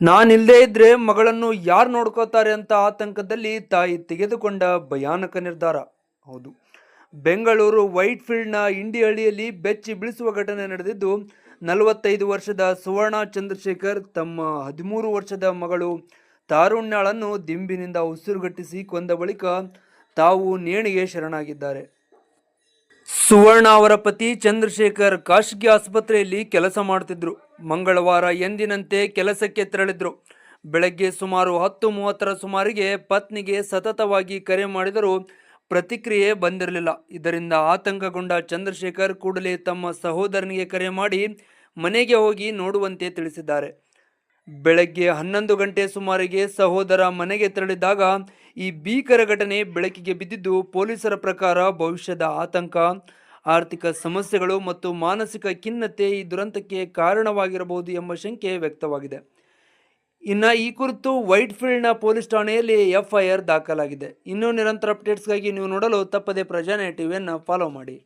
ನಾನಿಲ್ಲದೆ ಇದ್ರೆ ಮಗಳನ್ನು ಯಾರು ನೋಡ್ಕೋತಾರೆ ಅಂತ ಆತಂಕದಲ್ಲಿ ತಾಯಿ ತೆಗೆದುಕೊಂಡ ಭಯಾನಕ ನಿರ್ಧಾರ. ಹೌದು, ಬೆಂಗಳೂರು ವೈಟ್ ಫೀಲ್ಡ್ನ ಇಂಡಿಹಳ್ಳಿಯಲ್ಲಿ ಬೆಚ್ಚಿ ಬೀಳಿಸುವ ಘಟನೆ ನಡೆದಿದ್ದು, 45 ವರ್ಷದ ಸುವರ್ಣ ಚಂದ್ರಶೇಖರ್ ತಮ್ಮ 13 ವರ್ಷದ ಮಗಳು ತಾರುಣ್ಯಾಳನ್ನು ದಿಂಬಿನಿಂದ ಉಸಿರುಗಟ್ಟಿಸಿ ಕೊಂದ ಬಳಿಕ ತಾವು ನೇಣಿಗೆ ಶರಣಾಗಿದ್ದಾರೆ. ಸುವರ್ಣ ಅವರ ಪತಿ ಚಂದ್ರಶೇಖರ್ ಖಾಸಗಿ ಆಸ್ಪತ್ರೆಯಲ್ಲಿ ಕೆಲಸ ಮಾಡುತ್ತಿದ್ರು. ಮಂಗಳವಾರ ಎಂದಿನಂತೆ ಕೆಲಸಕ್ಕೆ ತೆರಳಿದ್ರು. ಬೆಳಗ್ಗೆ ಸುಮಾರು 10:30 ಸುಮಾರಿಗೆ ಪತ್ನಿಗೆ ಸತತವಾಗಿ ಕರೆ ಮಾಡಿದರೂ ಪ್ರತಿಕ್ರಿಯೆ ಬಂದಿರಲಿಲ್ಲ. ಇದರಿಂದ ಆತಂಕಗೊಂಡ ಚಂದ್ರಶೇಖರ್ ಕೂಡಲೇ ತಮ್ಮ ಸಹೋದರನಿಗೆ ಕರೆ ಮಾಡಿ ಮನೆಗೆ ಹೋಗಿ ನೋಡುವಂತೆ ತಿಳಿಸಿದ್ದಾರೆ. ಬೆಳಗ್ಗೆ 11 ಗಂಟೆ ಸುಮಾರಿಗೆ ಸಹೋದರ ಮನೆಗೆ ತೆರಳಿದಾಗ ಈ ಭೀಕರ ಘಟನೆ ಬೆಳಕಿಗೆ ಬಿದ್ದಿದ್ದು, ಪೊಲೀಸರ ಪ್ರಕಾರ ಭವಿಷ್ಯದ ಆತಂಕ, ಆರ್ಥಿಕ ಸಮಸ್ಯೆಗಳು ಮತ್ತು ಮಾನಸಿಕ ಖಿನ್ನತೆ ಈ ದುರಂತಕ್ಕೆ ಕಾರಣವಾಗಿರಬಹುದು ಎಂಬ ಶಂಕೆ ವ್ಯಕ್ತವಾಗಿದೆ. ಇನ್ನು ಈ ಕುರಿತು ವೈಟ್ ಫೀಲ್ಡ್ನ ಪೊಲೀಸ್ ಠಾಣೆಯಲ್ಲಿ FIR ದಾಖಲಾಗಿದೆ. ಇನ್ನೂ ನಿರಂತರ ಅಪ್ಡೇಟ್ಸ್ಗಾಗಿ ನೀವು ನೋಡಲು ತಪ್ಪದೇ ಪ್ರಜಾನೆ ಟಿವಿಯನ್ನು ಫಾಲೋ ಮಾಡಿ.